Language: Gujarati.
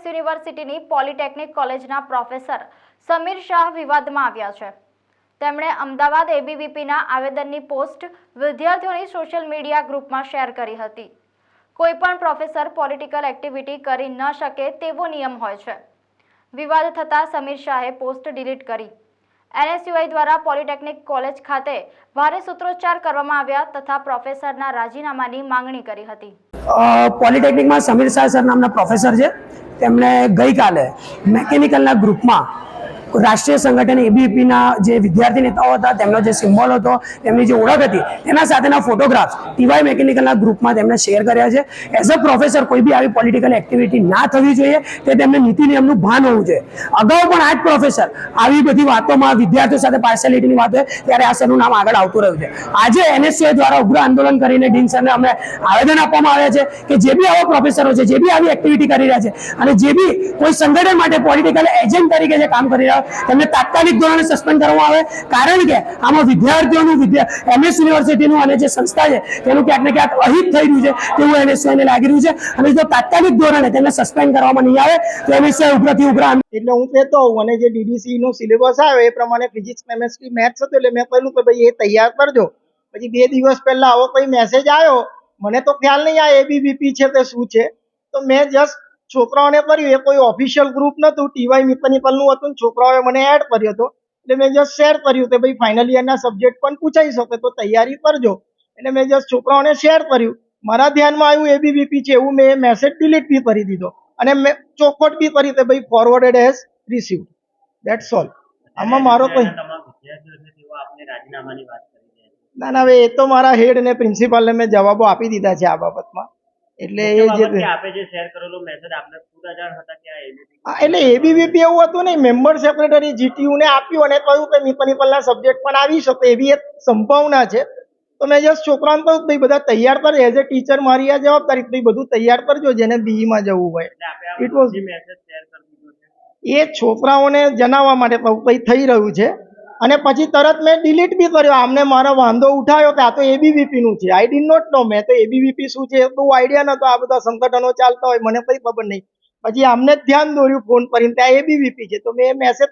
એનએસ યુનિવર્સિટીની પોલિટેકનિક કોલેજના પ્રોફેસર સમીર શાહ વિવાદમાં આવ્યા છે। તેમણે અમદાવાદ એબીવીપીના આવેદનની પોસ્ટ વિદ્યાર્થીઓની સોશિયલ મીડિયા ગ્રુપમાં શેર કરી હતી। કોઈપણ પ્રોફેસર પોલિટિકલ એક્ટિવિટી કરી ન શકે તેવો નિયમ હોય છે। વિવાદ થતાં સમીર શાહે પોસ્ટ ડિલીટ કરી। એનએસયુઆઈ દ્વારા પોલિટેકનિક કોલેજ ખાતે ભારે સૂત્રોચ્ચાર કરવામાં આવ્યા તથા પ્રોફેસરના રાજીનામાની માંગણી કરી હતી। પોલિટેકનિકમાં સમીર શાહ સર નામના પ્રોફેસર છે, તેમણે ગઈકાલે મેકેનિકલના ગ્રુપમાં રાષ્ટ્રીય સંગઠન એબીવીપીના જે વિદ્યાર્થી નેતાઓ હતા તેમનો જે સિમ્બોલ હતો, તેમની જે ઓળખ હતી, તેના સાથેના ફોટોગ્રાફ્સ ટીવાય મેકેનિકલના ગ્રુપમાં તેમણે શેર કર્યા છે। એઝ અ પ્રોફેસર કોઈ બી આવી પોલિટિકલ એક્ટિવિટી ના થવી જોઈએ તે તેમને નીતિ નિયમનું ભાન હોવું જોઈએ। અગાઉ પણ આ જ પ્રોફેસર આવી બધી વાતોમાં વિદ્યાર્થીઓ સાથે પાર્શિયાલિટીની વાત હોય ત્યારે આ સરનું નામ આગળ આવતું રહ્યું છે। આજે એનએસયુઆઈ દ્વારા ઉગ્ર આંદોલન કરીને ડીન સરને અમે આવેદન આપવામાં આવ્યા છે કે જે બી આવા પ્રોફેસરો છે, જે બી આવી એક્ટિવિટી કરી રહ્યા છે અને જે બી કોઈ સંગઠન માટે પોલિટિકલ એજન્ટ તરીકે જે કામ કરી રહ્યા તેમને તાત્કાલિક ધોરણે સસ્પેન્ડ કરવામાં આવે, કારણ કે આમાં વિદ્યાર્થીઓનું એમએસ યુનિવર્સિટીનું અને જે સંસ્થા છે તેનું ક્યાંક ને ક્યાંક અહિત થઈ રહ્યું છે તેવું એનએસયુઆઈને લાગી રહ્યું છે અને જો તાત્કાલિક ધોરણે તેમને સસ્પેન્ડ કરવામાં નહીં આવે તો એનએસયુઆઈ ઉગ્રથી ઉગ્ર એટલે હું કહેતો હોઉં અને જે ડીડીસી નો સિલેબસ આવે એ પ્રમાણે ફિઝિક્સ, કેમેસ્ટ્રી, મેથ્સ હતું એટલે મેં કહ્યું કે ભાઈ એ તૈયાર કરજો। પછી 2 દિવસ પહેલા આવો કોઈ મેસેજ આવ્યો, મને તો ખ્યાલ નહીં આ એબીવીપી છે તે શું છે, તો મેં જસ્ટ છોકરાઓને કર્યું। એ કોઈ ઓફિશિયલ ગ્રુપ નહોતું, ટીવાય મિકેનિકલનું હતું, છોકરાઓએ મને એડ કર્યો હતો એટલે મેં જસ્ટ શેર કર્યું કે ભાઈ ફાઇનલ યરના સબ્જેક્ટ પણ પૂછાઈ શકે તો તૈયારી કરજો। એટલે મેં જસ્ટ છોકરાઓને શેર કર્યું। મારા ધ્યાનમાં આવ્યું એબીવીપી છે એવું, મેં મેસેજ ડિલીટ બી કરી દીધો અને મેં ચોખવટ બી કરી કે ભાઈ forwarded has received, that's all. આમાં મારો કોઈ ના ના, હવે એ તો મારા હેડ ને પ્રિન્સિપાલને મેં જવાબો આપી દીધા છે આ બાબતમાં। એટલે એ જે એટલે એબીવીપી એવું હતું નહીં, મેમ્બર સેક્રેટરી જીટીયુ ને આપ્યું અને કહ્યું કે મિકેનિકલના સબ્જેક્ટ પણ આવી શકે એવી એક સંભાવના છે। તો મેં જસ્ટ છોકરાઓને કહ્યું ભાઈ બધા તૈયાર કરે, એઝ એ ટીચર મારી આ જવાબદારી, ભાઈ બધું તૈયાર કરજો જેને બીઈમાં જવું હોય। ઇટ વોઝ એ છોકરાઓને જણાવવા માટે કંઈ થઈ રહ્યું છે અને પછી તરત મેં ડિલીટ બી કર્યો। આમને મારો વાંધો ઉઠાવ્યો કે આ તો એબીવીપી નું છે। આઈ ડીડ નોટ નો, મેં તો એબીવીપી શું છે બહુ આઈડિયા નતો, આ બધા સંગઠનો ચાલતા હોય મને કઈ ખબર નહીં। પછી આમને જ ધ્યાન દોર્યું ફોન કરીને ત્યાં એબીવીપી છે, તો મેં મેસેજ